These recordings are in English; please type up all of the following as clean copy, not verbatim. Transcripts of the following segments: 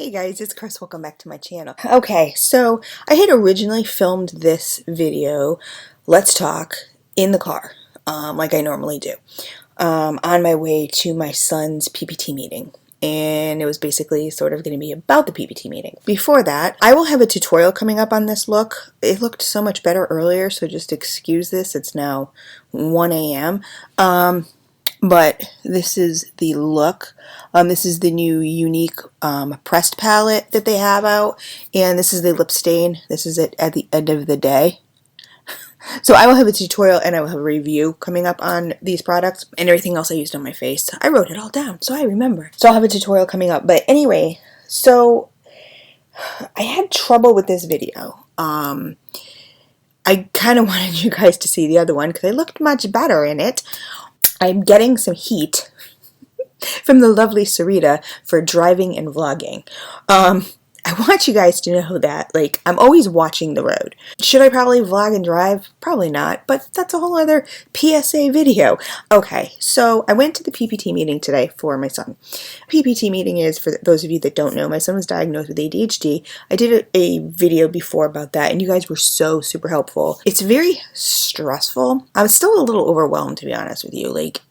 Hey guys, it's Chris. Welcome back to my channel. Okay, so I had originally filmed this video, Let's Talk, in the car, like I normally do, on my way to my son's PPT meeting. And it was basically sort of going to be about the PPT meeting. Before that, I will have a tutorial coming up on this look. It looked so much better earlier, so just excuse this. It's now 1 a.m. But this is the look. This is the new unique pressed palette that they have out. And this is the lip stain. This is it at the end of the day. So I will have a tutorial and I will have a review coming up on these products and everything else I used on my face. I wrote it all down, so I remember. So I'll have a tutorial coming up. But anyway, so I had trouble with this video. I kind of wanted you guys to see the other one because I looked much better in it. I'm getting some heat from the lovely Sarita for driving and vlogging. I want you guys to know that, like, I'm always watching the road. Should I probably vlog and drive? Probably not, but that's a whole other PSA video. Okay, so I went to the PPT meeting today for my son. PPT meeting is, for those of you that don't know, my son was diagnosed with ADHD. I did a video before about that, and you guys were so super helpful. It's very stressful. I was still a little overwhelmed, to be honest with you. Like,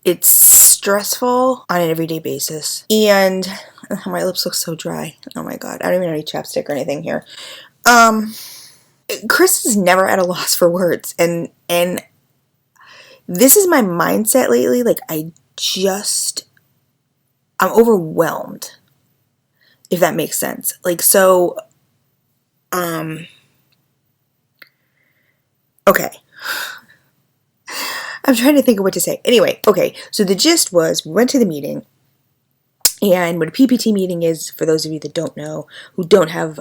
it's stressful on an everyday basis. And my lips look so dry. Oh my god. I don't even have any chapstick or anything here. Chris is never at a loss for words. And this is my mindset lately. Like, I'm overwhelmed. If that makes sense. Like, so, okay. I'm trying to think of what to say. Anyway, okay, so the gist was we went to the meeting, and what a PPT meeting is, for those of you that don't know, who don't have,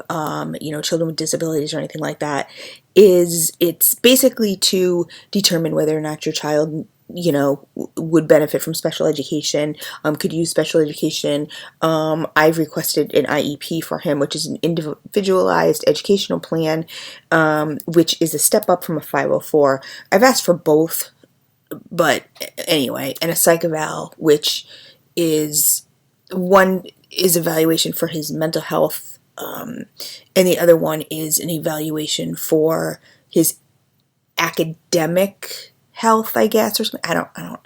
children with disabilities or anything like that, is it's basically to determine whether or not your child, would benefit from special education, could use special education. I've requested an IEP for him, which is an individualized educational plan, which is a step up from a 504. I've asked for both. But anyway, and a psych eval, which is one is evaluation for his mental health, and the other one is an evaluation for his academic health, I guess, or something.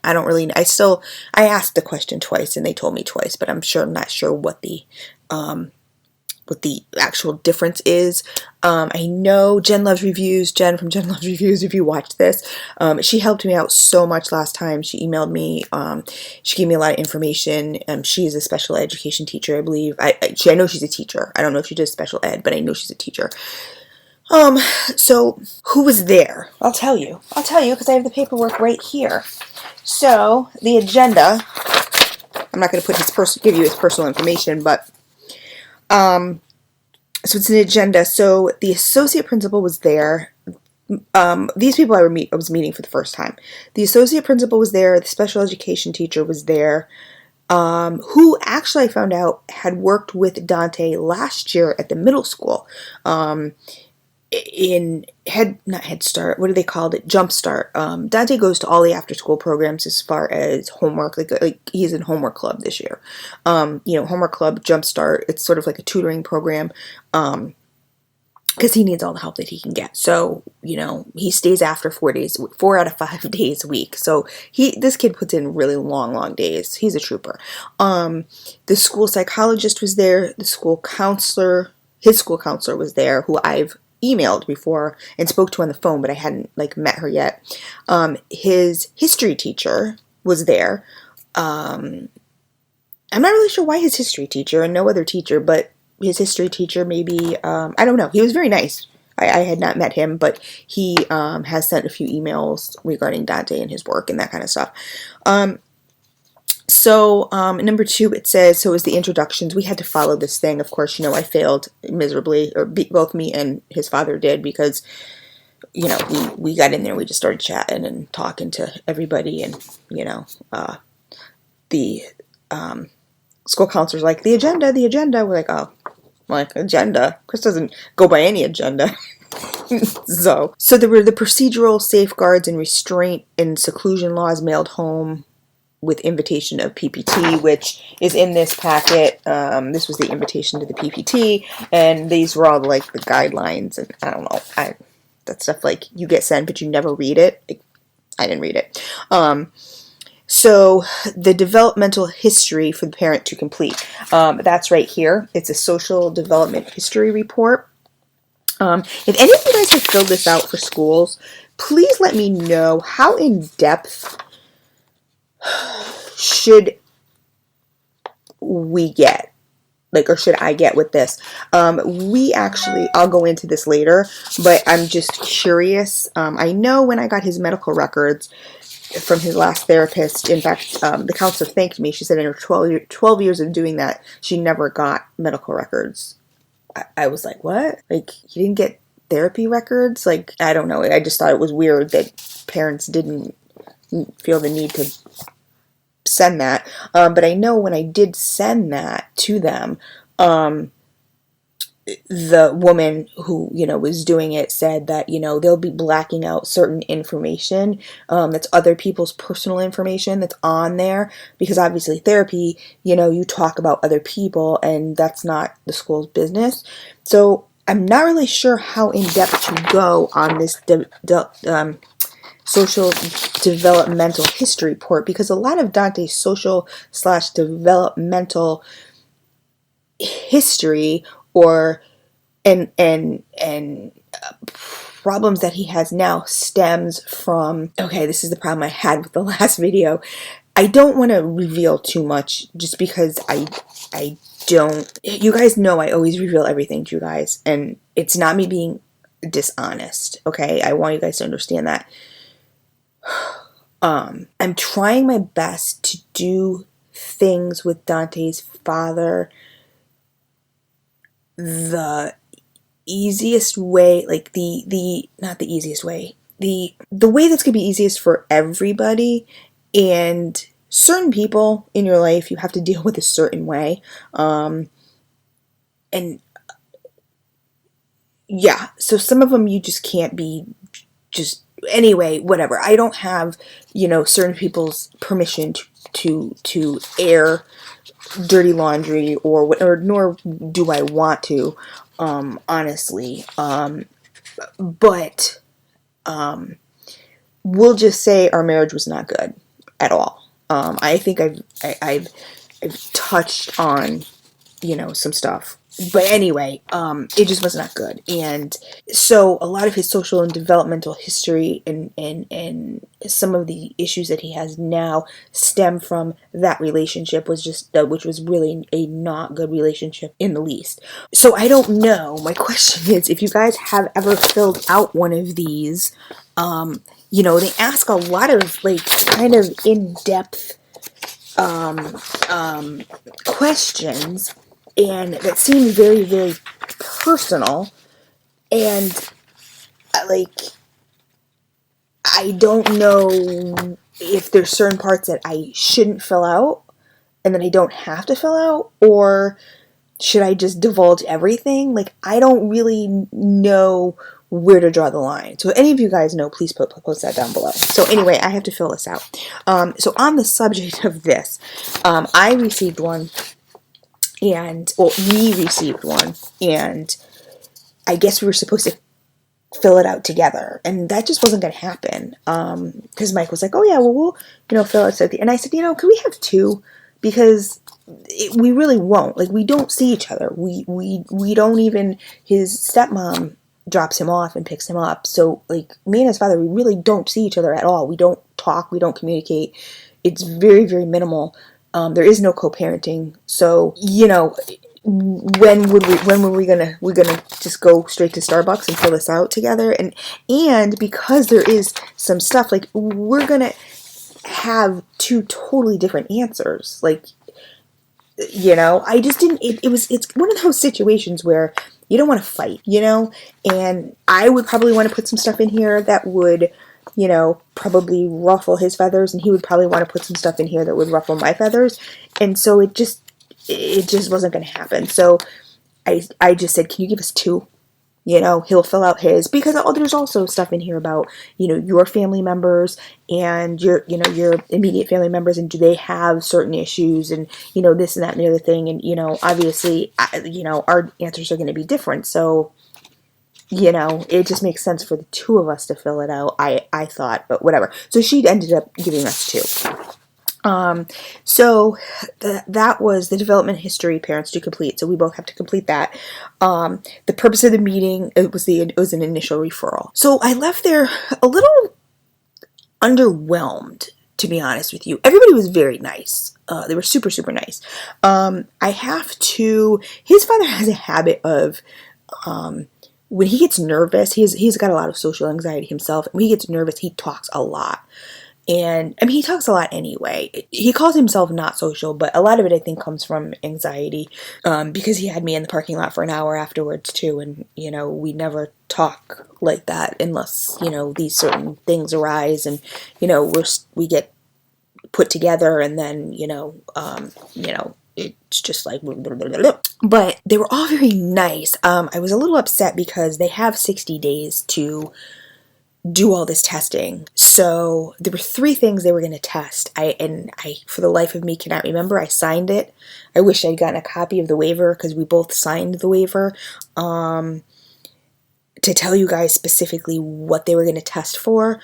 I don't really know. I asked the question twice and they told me twice, but I'm not sure what the actual difference is. I know Jen Loves Reviews, Jen from Jen Loves Reviews, if you watched this, she helped me out so much last time. She emailed me, she gave me a lot of information. She is a special education teacher, I believe. I know she's a teacher. I don't know if she does special ed, but I know she's a teacher. So who was there? I'll tell you because I have the paperwork right here. So the agenda, I'm not going to give you his personal information, but so it's an agenda. So the associate principal was there. These people I was meeting for the first time. The associate principal was there. The special education teacher was there, who actually I found out had worked with Dante last year at the middle school. Not Head Start, what do they call it? Jump Start. Dante goes to all the after school programs as far as homework, like he's in homework club this year. Homework club, Jump Start, it's sort of like a tutoring program, because he needs all the help that he can get. So, he stays after 4 out of 5 days a week. So this kid puts in really long days. He's a trooper. The school psychologist was there, his school counselor was there, who I've emailed before and spoke to on the phone, but I hadn't met her yet. His history teacher was there. I'm not really sure why his history teacher and no other teacher, but his history teacher maybe, I don't know. He was very nice. I had not met him, but he has sent a few emails regarding Dante and his work and that kind of stuff. So, number 2, it says, so is the introductions. We had to follow this thing. Of course, I failed miserably, or both me and his father did, because, we got in there, we just started chatting and talking to everybody, and, the school counselor's like, the agenda. We're like, oh, agenda? Chris doesn't go by any agenda. So there were the procedural safeguards and restraint and seclusion laws mailed home. with invitation of PPT, which is in this packet. This was the invitation to the PPT, and these were all like the guidelines, and I don't know, that stuff like you get sent but you never read it. I didn't read it. So the developmental history for the parent to complete, that's right here. It's a social development history report. If any of you guys have filled this out for schools, please let me know how in depth should we get, like, or should I get with this? I'll go into this later, but I'm just curious. I know when I got his medical records from his last therapist, in fact, the counselor thanked me. She said in her 12 years of doing that, she never got medical records. I was like, what? Like, you didn't get therapy records? Like, I don't know. I just thought it was weird that parents didn't feel the need to send that. But I know when I did send that to them, the woman who, was doing it said that, they'll be blacking out certain information, that's other people's personal information that's on there, because obviously therapy, you talk about other people, and that's not the school's business. So I'm not really sure how in depth to go on this social developmental history report, because a lot of Dante's social/developmental history and problems that he has now stems from, okay, this is the problem I had with the last video. I don't want to reveal too much just because I don't, you guys know I always reveal everything to you guys, and it's not me being dishonest, okay? I want you guys to understand that. I'm trying my best to do things with Dante's father the easiest way, like not the easiest way, the way that's gonna be easiest for everybody. And certain people in your life you have to deal with a certain way, and yeah, so some of them you just can't be just anyway, whatever. I don't have, certain people's permission to air dirty laundry or nor do I want to, honestly. But we'll just say our marriage was not good at all. I think I've touched on, some stuff. But anyway, it just was not good. And so a lot of his social and developmental history and some of the issues that he has now stem from that relationship, which was really a not good relationship in the least. So I don't know. My question is, if you guys have ever filled out one of these, they ask a lot of like kind of in-depth questions, and that seems very, very personal, and like, I don't know if there's certain parts that I shouldn't fill out and that I don't have to fill out, or should I just divulge everything? Like, I don't really know where to draw the line. So if any of you guys know, please post that down below. So anyway, I have to fill this out. So on the subject of this, I received one, and, well, we received one, and I guess we were supposed to fill it out together, and that just wasn't going to happen, because Mike was like, oh yeah, well, we'll, fill it out, and I said, can we have two, because we really won't, like, we don't see each other, we don't even, his stepmom drops him off and picks him up, so, like, me and his father, we really don't see each other at all, we don't talk, we don't communicate, it's very, very minimal. There is no co-parenting, so, when were we gonna just go straight to Starbucks and fill this out together? And because there is some stuff, like, we're gonna have two totally different answers, like, I just didn't, it's one of those situations where you don't want to fight, and I would probably want to put some stuff in here that would, probably ruffle his feathers, and he would probably want to put some stuff in here that would ruffle my feathers, and so it just wasn't going to happen. So I just said, can you give us two? You know, he'll fill out his, because there's also stuff in here about, you know, your family members and your, you know, your immediate family members, and do they have certain issues, and, you know, this and that and the other thing. And, you know, obviously, you know, our answers are going to be different. So, you know, it just makes sense for the two of us to fill it out, I thought, but whatever. So she ended up giving us two. So that was the development history parents to complete. So we both have to complete that. The purpose of the meeting, it was an initial referral. So I left there a little underwhelmed, to be honest with you. Everybody was very nice. They were super, super nice. His father has a habit of, when he gets nervous, he's got a lot of social anxiety himself. When he gets nervous, he talks a lot. And I mean, he talks a lot anyway. He calls himself not social, but a lot of it, I think, comes from anxiety, because he had me in the parking lot for an hour afterwards too. And, you know, we never talk like that unless, you know, these certain things arise, and, you know, we get put together, and then, you know, it's just like, but they were all very nice. I was a little upset because they have 60 days to do all this testing. So there were 3 things they were going to test. I for the life of me cannot remember. I signed it. I wish I'd gotten a copy of the waiver, because we both signed the waiver, to tell you guys specifically what they were going to test for.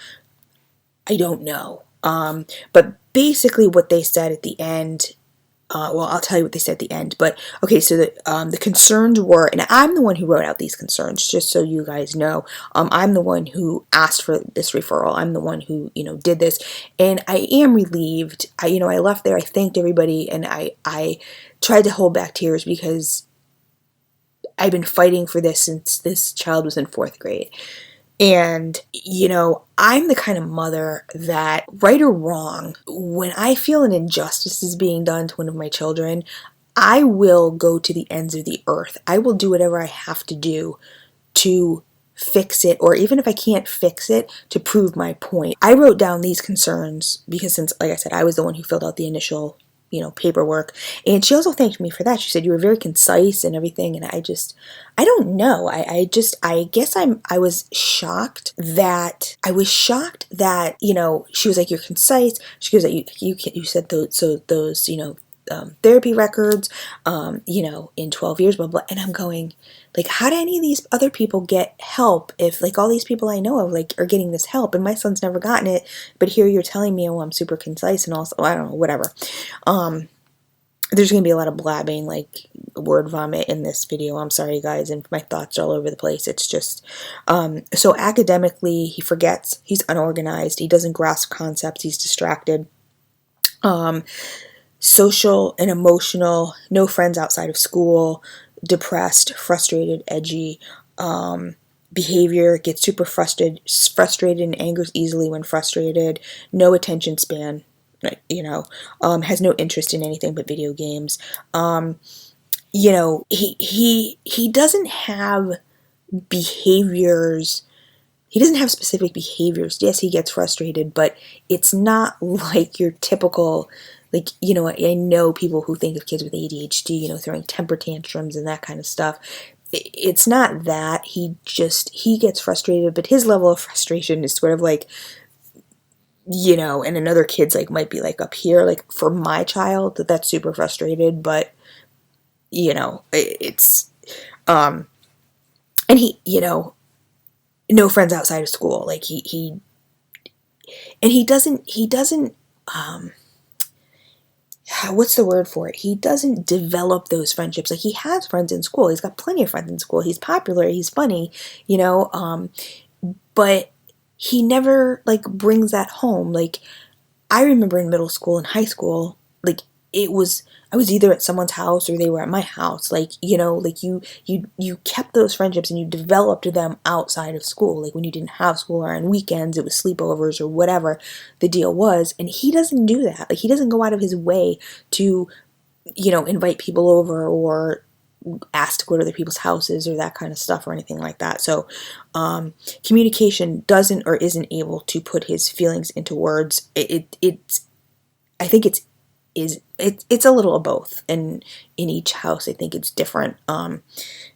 I don't know. But basically what they said at the end, well, I'll tell you what they said at the end. But okay, so the concerns were, and I'm the one who wrote out these concerns, just so you guys know. I'm the one who asked for this referral. I'm the one who, you know, did this, and I am relieved. I left there. I thanked everybody, and I tried to hold back tears, because I've been fighting for this since this child was in 4th grade. And, you know, I'm the kind of mother that, right or wrong, when I feel an injustice is being done to one of my children, I will go to the ends of the earth. I will do whatever I have to do to fix it, or even if I can't fix it, to prove my point. I wrote down these concerns because, since, like I said, I was the one who filled out the initial, you know, paperwork. And she also thanked me for that. She said, you were very concise and everything. And I don't know. I guess I was shocked that, you know, she was like, you're concise. She goes, you said those, you know, therapy records, you know, in 12 years, blah, blah. And I'm going, like, how do any of these other people get help if, like, all these people I know of, like, are getting this help, and my son's never gotten it, but here you're telling me, oh, I'm super concise, and also, I don't know, whatever. There's going to be a lot of blabbing, like, word vomit in this video. I'm sorry, guys, and my thoughts are all over the place. It's just, so academically, he forgets, he's unorganized, he doesn't grasp concepts, he's distracted. Social and emotional, no friends outside of school, depressed, frustrated, edgy, behavior, gets super frustrated and angers easily when frustrated, no attention span, you know, has no interest in anything but video games. You know, he doesn't have behaviors. He doesn't have specific behaviors. Yes, he gets frustrated, but it's not like your typical, like, you know, I know people who think of kids with ADHD, you know, throwing temper tantrums and that kind of stuff. It's not that. He gets frustrated, but his level of frustration is sort of like, you know, and another kid's like might be like up here, like for my child, that's super frustrated, but, you know, it's, and he, you know, no friends outside of school. Like he doesn't, what's the word for it? He doesn't develop those friendships. Like, he has friends in school. He's got plenty of friends in school. He's popular. He's funny, you know, but he never, like, brings that home. Like, I remember in middle school and high school, like, I was either at someone's house or they were at my house. Like, you know, like you kept those friendships and you developed them outside of school. Like, when you didn't have school or on weekends, it was sleepovers or whatever the deal was. And he doesn't do that. Like, he doesn't go out of his way to, you know, invite people over or ask to go to other people's houses or that kind of stuff or anything like that. So, communication doesn't or isn't able to put his feelings into words. I think it's it's a little of both, and in each house I think it's different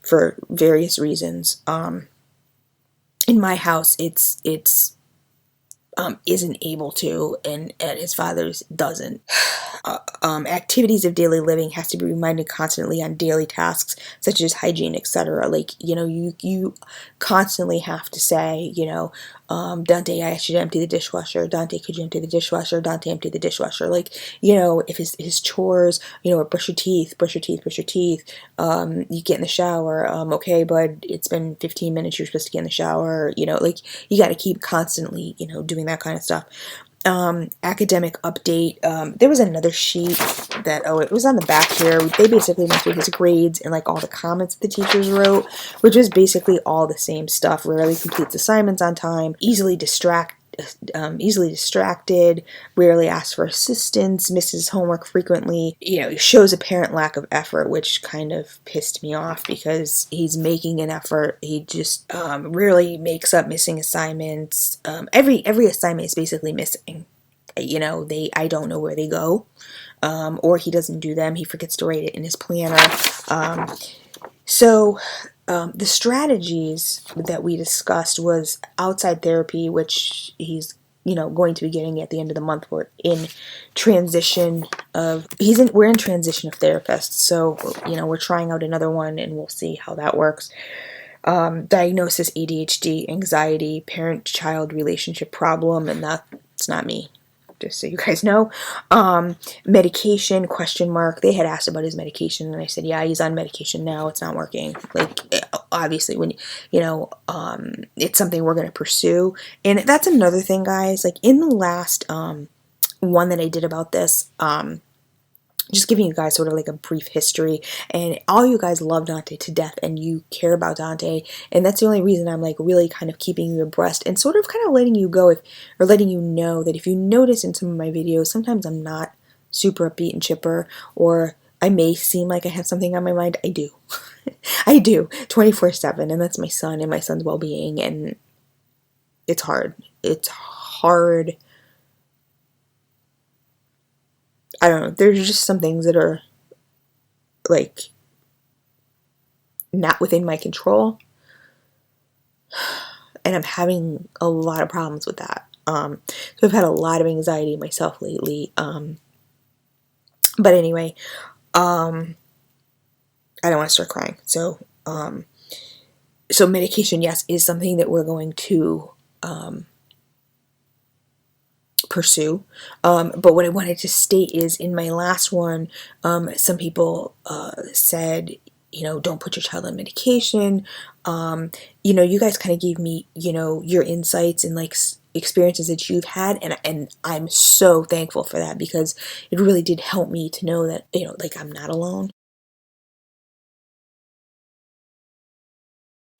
for various reasons. In my house it's isn't able to, and at his father's doesn't. Activities of daily living has to be reminded constantly on daily tasks such as hygiene, etc. Like, you constantly have to say, Dante, I asked you to empty the dishwasher. Dante, could you empty the dishwasher? Dante, empty the dishwasher. Like, if his chores, brush your teeth, brush your teeth, brush your teeth. You get in the shower. Okay, bud, it's been 15 minutes. You're supposed to get in the shower. Like, you got to keep constantly, doing that kind of stuff. Academic update. There was another sheet that, it was on the back here. They basically went through his grades and like all the comments the teachers wrote, which was basically all the same stuff. Rarely completes assignments on time, easily distracted, rarely asks for assistance, misses homework frequently, shows apparent lack of effort, which kind of pissed me off because he's making an effort. He just rarely makes up missing assignments. Every assignment is basically missing. I don't know where they go, or he doesn't do them. He forgets to write it in his planner. So the strategies that we discussed was outside therapy, which he's going to be getting at the end of the month. We're in transition of therapists, so we're trying out another one and we'll see how that works. Diagnosis: ADHD, anxiety, parent-child relationship problem, and that's not me, just so you guys know. Medication, ? They had asked about his medication, and I said, yeah, he's on medication now. It's not working. Like, obviously, when, it's something we're going to pursue. And that's another thing, guys. Like, in the last one that I did about this, just giving you guys sort of like a brief history, and all you guys love Dante to death and you care about Dante, and that's the only reason I'm like really kind of keeping you abreast and sort of kind of letting you go, or letting you know that if you notice in some of my videos, sometimes I'm not super upbeat and chipper, or I may seem like I have something on my mind. I do. I do 24/7, and that's my son and my son's well-being, and it's hard. It's hard. I don't know, there's just some things that are like not within my control, and I'm having a lot of problems with that. So I've had a lot of anxiety myself lately. But anyway, I don't want to start crying. So medication, yes, is something that we're going to pursue. But what I wanted to state is, in my last one, some people said, don't put your child on medication. You guys kind of gave me, your insights and like experiences that you've had, and I'm so thankful for that, because it really did help me to know that, like, I'm not alone.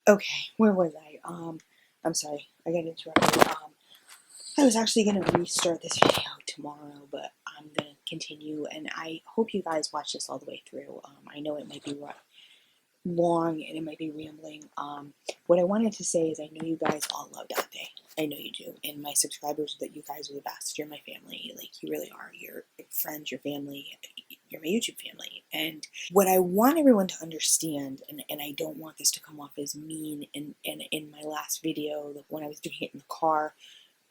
Okay, where was I? I'm sorry, I got interrupted. I was actually going to restart this video tomorrow, but I'm going to continue, and I hope you guys watch this all the way through. I know it might be long and it might be rambling. What I wanted to say is, I know you guys all love Dante. I know you do, and my subscribers, that you guys are the best. You're my family. Like, you really are. You're friends, your family, you're my YouTube family. And what I want everyone to understand, and I don't want this to come off as mean, and in my last video, like when I was doing it in the car,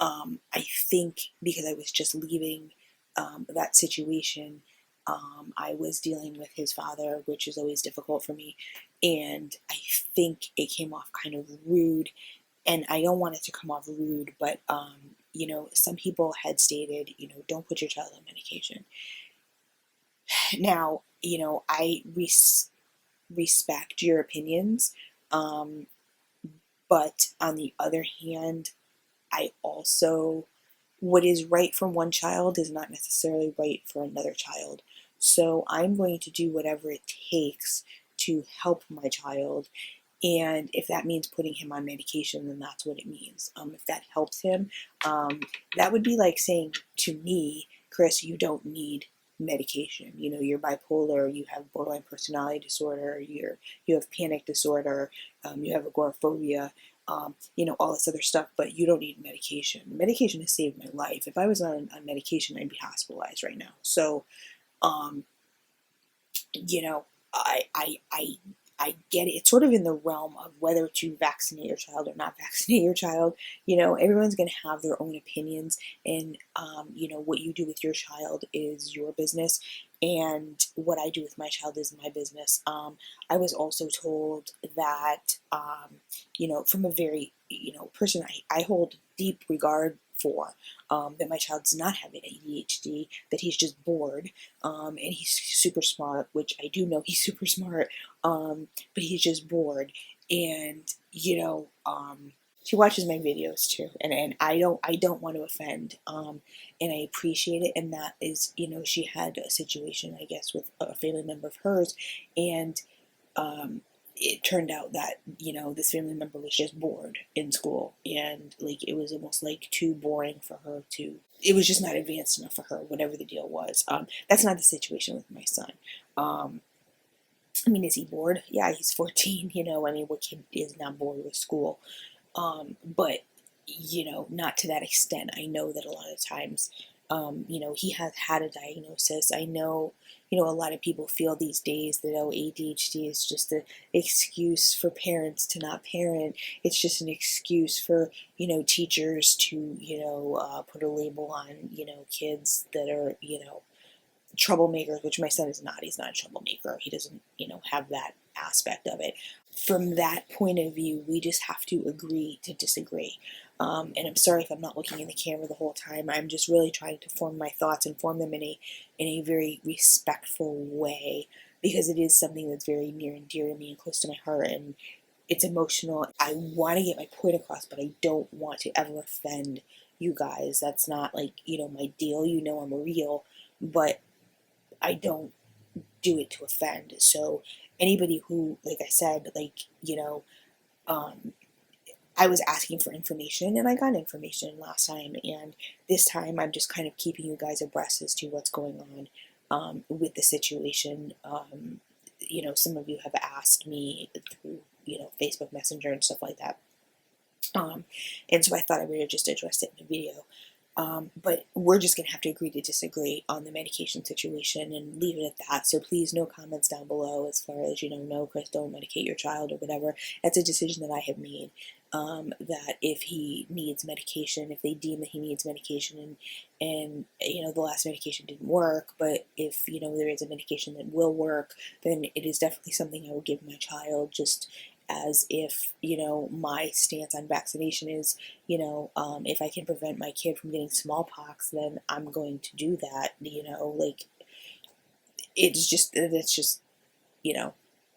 I think because I was just leaving that situation, I was dealing with his father, which is always difficult for me, and I think it came off kind of rude, and I don't want it to come off rude, but some people had stated, don't put your child on medication. Now, I respect your opinions, but on the other hand, I also, what is right for one child is not necessarily right for another child. So I'm going to do whatever it takes to help my child. And if that means putting him on medication, then that's what it means. If that helps him, that would be like saying to me, Chris, you don't need medication. You're bipolar, you have borderline personality disorder, you have panic disorder, you have agoraphobia, all this other stuff, but you don't need medication. Medication has saved my life. If I was on medication, I'd be hospitalized right now. So Um, you know, I get it. It's sort of in the realm of whether to vaccinate your child or not vaccinate your child. Everyone's going to have their own opinions, and what you do with your child is your business, and what I do with my child is my business. I was also told that, from a very, person I hold deep regard for, that my child does not have an ADHD, that he's just bored, and he's super smart, which I do know he's super smart, but he's just bored, and she watches my videos too, and I don't want to offend, and I appreciate it, and that is, she had a situation, I guess, with a family member of hers, and it turned out that, this family member was just bored in school, and like it was almost like too boring for her to, it was just not advanced enough for her, whatever the deal was. That's not the situation with my son. I mean, is he bored? Yeah, he's 14, I mean, what kid is not bored with school? But, not to that extent. I know that a lot of times, he has had a diagnosis. I know, a lot of people feel these days that, oh, ADHD is just an excuse for parents to not parent. It's just an excuse for, teachers to, put a label on, kids that are, troublemakers, which my son is not. He's not a troublemaker. He doesn't, have that aspect of it. From that point of view, we just have to agree to disagree. And I'm sorry if I'm not looking in the camera the whole time. I'm just really trying to form my thoughts and form them in a very respectful way, because it is something that's very near and dear to me and close to my heart, and it's emotional. I want to get my point across, but I don't want to ever offend you guys. That's not like, my deal. I'm real, but I don't do it to offend. So anybody who, like I said, I was asking for information and I got information last time, and this time I'm just kind of keeping you guys abreast as to what's going on with the situation. Some of you have asked me through, Facebook Messenger and stuff like that. And so I thought I would just address it in a video. But we're just going to have to agree to disagree on the medication situation and leave it at that. So please, no comments down below as far as, no, Chris, don't medicate your child or whatever. That's a decision that I have made, that if he needs medication, if they deem that he needs medication, and the last medication didn't work, but if, there is a medication that will work, then it is definitely something I will give my child, just as if, my stance on vaccination is, if I can prevent my kid from getting smallpox, then I'm going to do that, like, it's just,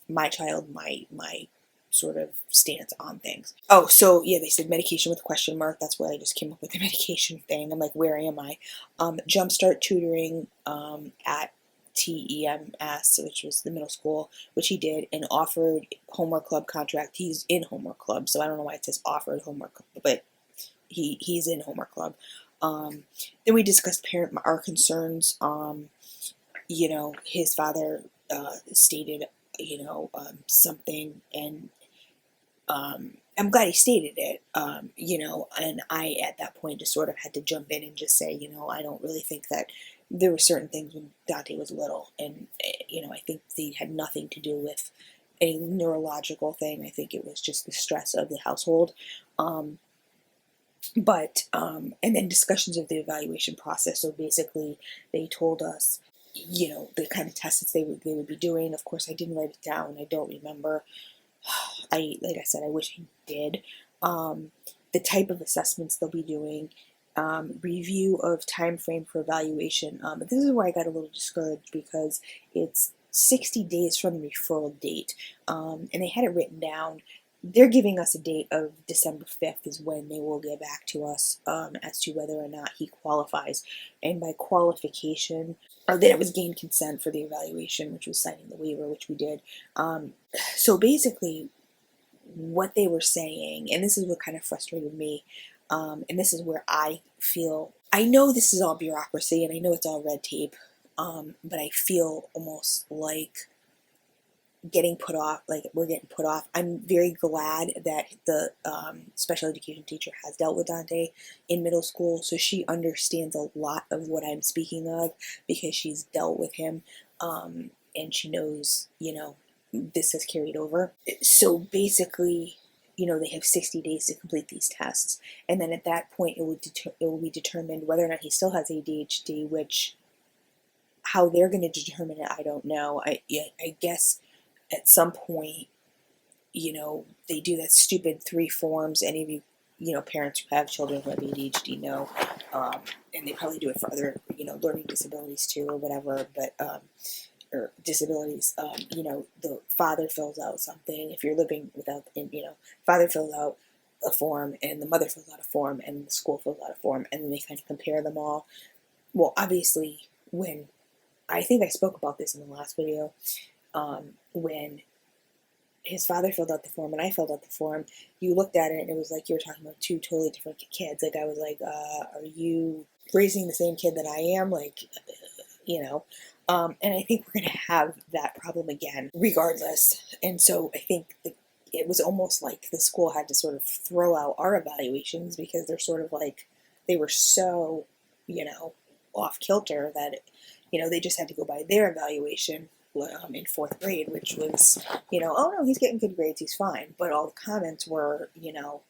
my child, my sort of stance on things. Oh, so yeah, they said medication with a question mark. That's why I just came up with the medication thing. I'm like, where am I? Jumpstart tutoring, at TEMS, which was the middle school, which he did, and offered homework club contract. He's in homework club, so I don't know why it says offered homework, but he's in homework club. Then we discussed our concerns. His father stated, something, and I'm glad he stated it, and I, at that point, just sort of had to jump in and just say, I don't really think that there were certain things when Dante was little, and, I think they had nothing to do with any neurological thing. I think it was just the stress of the household. And then discussions of the evaluation process. So basically, they told us, the kind of tests they would be doing. Of course, I didn't write it down. I don't remember. Like I said, I wish I did. The type of assessments they'll be doing, review of time frame for evaluation. This is where I got a little discouraged, because it's 60 days from the referral date, and they had it written down. They're giving us a date of December 5th is when they will get back to us, as to whether or not he qualifies. And by qualification, or that it was gained consent for the evaluation, which was signing the waiver, which we did. So basically, what they were saying, and this is what kind of frustrated me, and this is where I feel, I know this is all bureaucracy, and I know it's all red tape, but I feel almost like getting put off, like we're getting put off. I'm very glad that the special education teacher has dealt with Dante in middle school, so she understands a lot of what I'm speaking of because she's dealt with him, and she knows, you know, this has carried over. So basically, you know, they have 60 days to complete these tests, and then at that point it will be determined whether or not he still has ADHD, which how they're going to determine it, I don't know. I guess at some point, you know, they do that stupid 3 forms. Any of you, you know, parents who have children who have ADHD know, and they probably do it for other, you know, learning disabilities too, or whatever, but, or disabilities, you know, the father fills out something. If you're living without, you know, father fills out a form, and the mother fills out a form, and the school fills out a form, and then they kind of compare them all. Well, obviously, when, I think I spoke about this in the last video, when his father filled out the form and I filled out the form, you looked at it and it was like you were talking about 2 totally different kids. Like I was like, are you raising the same kid that I am? Like, you know, and I think we're going to have that problem again regardless. And so I think it was almost like the school had to sort of throw out our evaluations because they're sort of like, they were so, you know, off kilter that, you know, they just had to go by their evaluation in 4th grade, which was, you know, oh no, he's getting good grades, he's fine. But all the comments were, you know,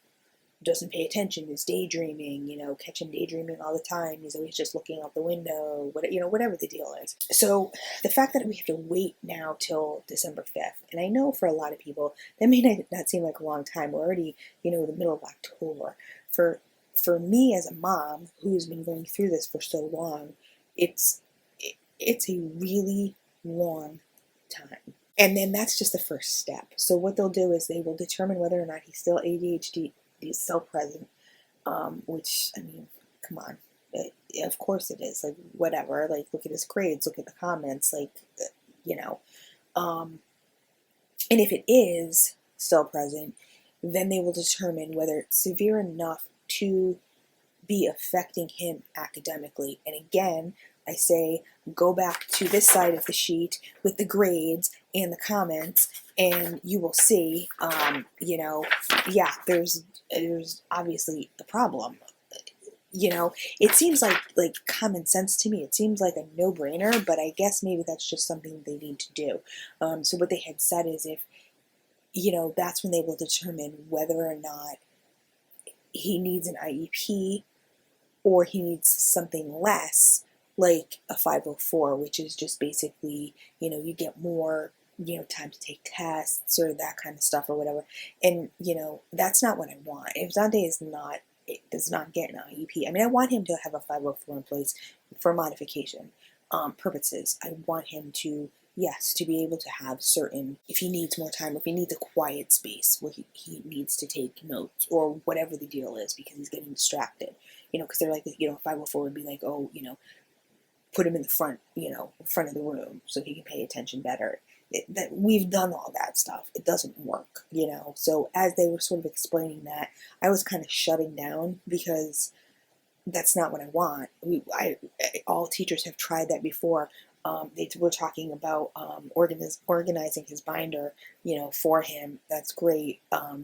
doesn't pay attention, is daydreaming, you know, catch him daydreaming all the time, he's always just looking out the window, what, you know, whatever the deal is. So the fact that we have to wait now till December 5th, and I know for a lot of people that may not seem like a long time. We're already, you know, the middle of October. For me as a mom who's been going through this for so long, it's a really long time. And then that's just the first step. So what they'll do is they will determine whether or not he's still ADHD is still present, which, I mean, come on. Of course it is. Like, whatever. Like, look at his grades. Look at the comments. Like, you know. And if it is still present, then they will determine whether it's severe enough to be affecting him academically. And again, I say, go back to this side of the sheet with the grades and the comments, and you will see, you know, yeah, there's obviously a problem. You know, it seems like common sense to me. It seems like a no-brainer, but I guess maybe that's just something they need to do. So what they had said is if, you know, that's when they will determine whether or not he needs an IEP or he needs something less, like a 504, which is just basically, you know, you get more, you know, time to take tests or that kind of stuff or whatever. And, you know, that's not what I want. If Dante does not get an IEP, I mean, I want him to have a 504 in place for modification purposes. I want him to, yes, to be able to have certain, if he needs more time, if he needs a quiet space where he needs to take notes or whatever the deal is because he's getting distracted. You know, because they're like, you know, 504 would be like, oh, you know, put him in the front, you know, front of the room so he can pay attention better. That we've done all that stuff. It doesn't work, you know. So as they were sort of explaining that, I was kind of shutting down because that's not what I want. All teachers have tried that before. They were talking about organizing his binder, you know, for him. That's great.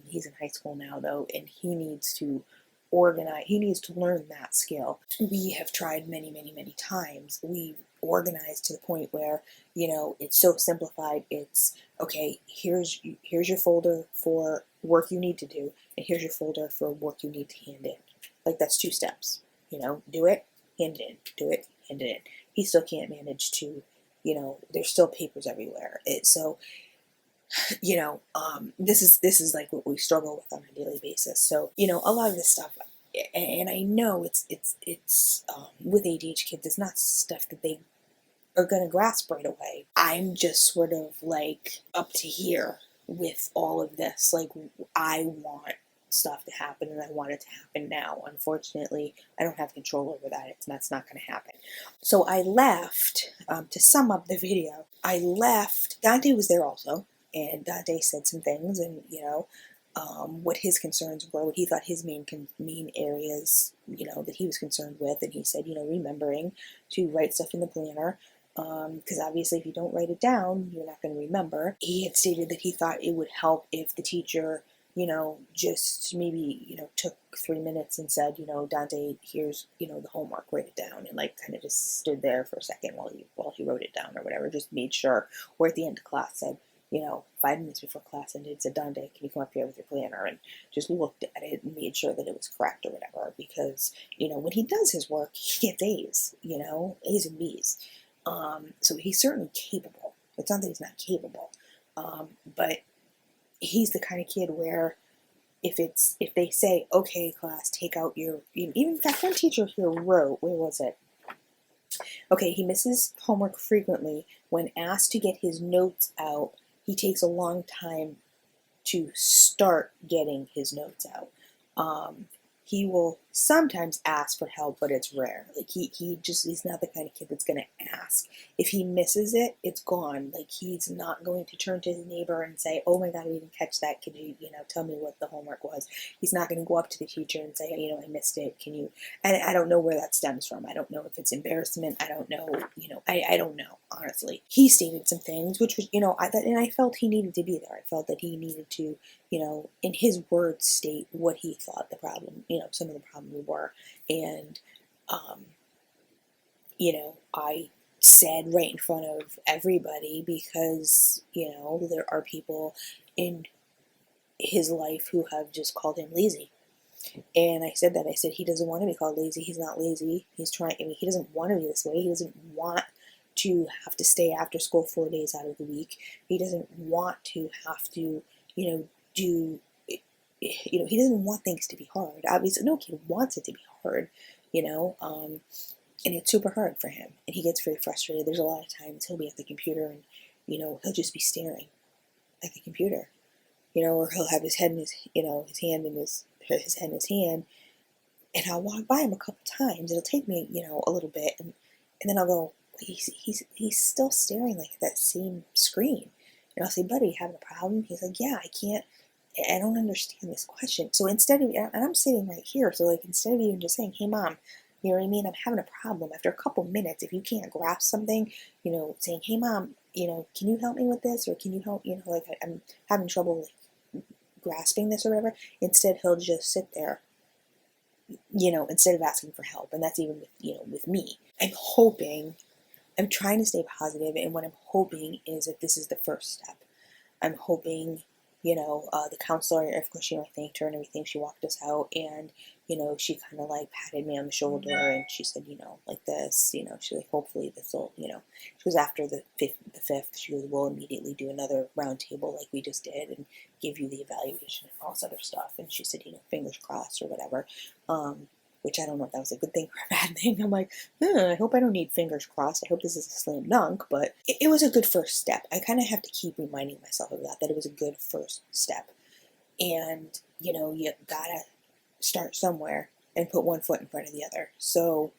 He's in high school now, though, and he needs to organize. He needs to learn that skill. We have tried many, many, many times. We've organized to the point where, you know, it's so simplified. It's okay. Here's your folder for work you need to do, and here's your folder for work you need to hand in. Like, that's 2 steps. You know, do it, hand it in. Do it, hand it in. He still can't manage to, you know, there's still papers everywhere. So, you know, this is like what we struggle with on a daily basis. So, you know, a lot of this stuff, and I know it's with ADHD kids, it's not stuff that they are going to grasp right away. I'm just sort of like up to here with all of this. Like, I want stuff to happen and I want it to happen now. Unfortunately, I don't have control over that. That's not going to happen. So I left, to sum up the video, I left. Dante was there also, and Dante said some things, and, you know, what his concerns were, what he thought his main areas, you know, that he was concerned with. And he said, you know, remembering to write stuff in the planner, because obviously if you don't write it down, you're not going to remember. He had stated that he thought it would help if the teacher, just maybe, took 3 minutes and said, Dante, here's, the homework, write it down, and like kind of just stood there for a second while he wrote it down or whatever, just made sure, or at the end of class said, 5 minutes before class ended, said, Dante, can you come up here with your planner, and just looked at it and made sure that it was correct or whatever, because, when he does his work, he gets A's, A's and B's. So he's certainly capable. It's not that he's not capable, but he's the kind of kid where if they say, okay, class, take out your, even in fact, one teacher here wrote, where was it? Okay, he misses homework frequently. When asked to get his notes out, he takes a long time to start getting his notes out. He will sometimes ask for help, but it's rare. Like he's not the kind of kid that's going to ask. If he misses it, it's gone. Like he's not going to turn to his neighbor and say, oh my God, I didn't catch that. Could you, tell me what the homework was? He's not going to go up to the teacher and say, I missed it. Can you, and I don't know where that stems from. I don't know if it's embarrassment. I don't know, I don't know, honestly. He stated some things, which was, and I felt he needed to be there. I felt that he needed to, in his words, state what he thought the problem, some of the problems were. And, I said right in front of everybody because, there are people in his life who have just called him lazy. And I said that. I said he doesn't want to be called lazy. He's not lazy. He's trying, he doesn't want to be this way. He doesn't want to have to stay after school 4 days out of the week. He doesn't want to have to, do, he doesn't want things to be hard. Obviously, no kid wants it to be hard, and it's super hard for him. And he gets very frustrated. There's a lot of times he'll be at the computer and, he'll just be staring at the computer, or he'll have his head in his, his hand in his head in his hand, and I'll walk by him a couple times. It'll take me, a little bit, and then I'll go, he's still staring like at that same screen. And I'll say, buddy, you having a problem? He's like, yeah, I don't understand this question. So instead of, and I'm sitting right here, so like instead of even just saying, hey mom, you know what I mean, I'm having a problem, after a couple minutes, if you can't grasp something, saying, hey mom, can you help me with this, or can you help, like I'm having trouble like grasping this or whatever. Instead he'll just sit there, instead of asking for help. And that's even with, with me. I'm trying to stay positive, and what I'm hoping is that this is the first step. I'm hoping, the counselor, of course, I thanked her and everything. She walked us out, and, she kind of like patted me on the shoulder, and she said, like this, she's like, hopefully this will, she goes, after the fifth, she goes, we'll immediately do another round table like we just did and give you the evaluation and all this other stuff. And she said, fingers crossed or whatever. Which I don't know if that was a good thing or a bad thing. I'm like, I hope I don't need fingers crossed. I hope this is a slam dunk, but it was a good first step. I kind of have to keep reminding myself of that it was a good first step. And, you gotta start somewhere and put one foot in front of the other. So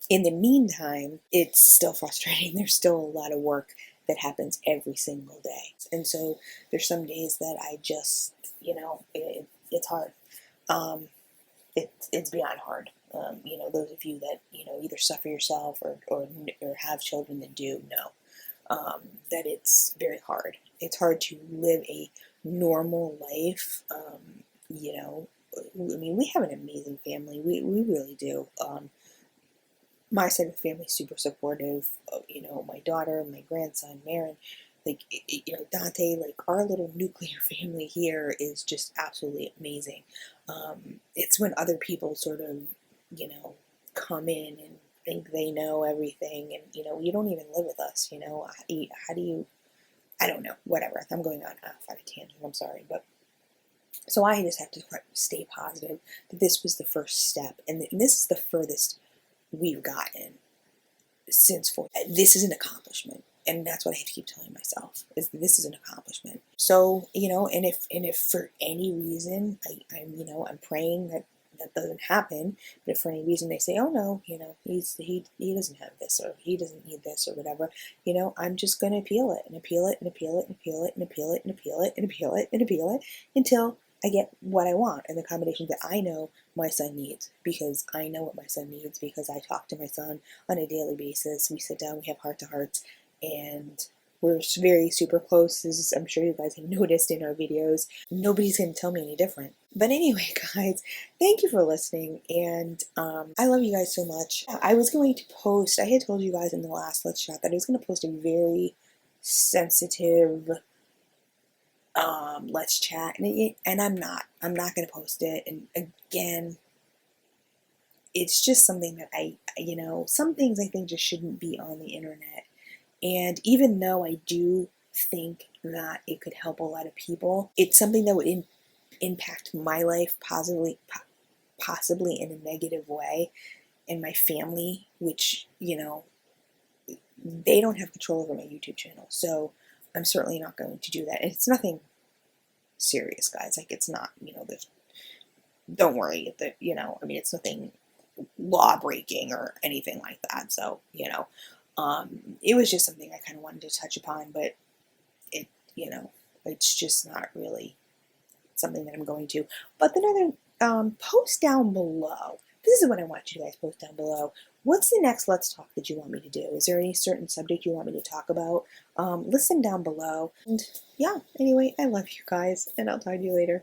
in the meantime, it's still frustrating. There's still a lot of work that happens every single day. And so there's some days that I just, it's hard. It's beyond hard. Those of you that, either suffer yourself or have children that do know that it's very hard. It's hard to live a normal life. We have an amazing family. We really do. My side of the family is super supportive. My daughter, my grandson, Marin, like, Dante, like our little nuclear family here is just absolutely amazing. It's when other people sort of, come in and think they know everything, and, you don't even live with us, how do you, I don't know, whatever. I'm going on a tangent, I'm sorry, but so I just have to stay positive that this was the first step, and this is the furthest we've gotten since this is an accomplishment. And that's what I have to keep telling myself, is this is an accomplishment. So, and if for any reason I'm praying that doesn't happen, but if for any reason they say, oh no, he doesn't have this, or he doesn't need this, or whatever, I'm just gonna appeal it and appeal it and appeal it and appeal it and appeal it and appeal it and appeal it and appeal it until I get what I want and the combination that I know my son needs, because I know what my son needs, because I talk to my son on a daily basis. We sit down, we have heart to hearts, and we're very super close, as I'm sure you guys have noticed in our videos. Nobody's going to tell me any different. But anyway, guys, thank you for listening, and I love you guys so much. I was going to post, I had told you guys in the last Let's Chat that I was going to post a very sensitive Let's Chat, and I'm not going to post it. And again, it's just something that some things I think just shouldn't be on the internet. And even though I do think that it could help a lot of people, it's something that would impact my life possibly in a negative way, and my family, which, they don't have control over my YouTube channel. So I'm certainly not going to do that. And it's nothing serious, guys. Like, it's not, don't worry, it's nothing law breaking or anything like that. So, it was just something I kind of wanted to touch upon, but it's just not really something that I'm going to. But then post down below. This is what I want you guys to post down below. What's the next Let's Talk that you want me to do? Is there any certain subject you want me to talk about? Listen down below. And yeah, anyway, I love you guys, and I'll talk to you later.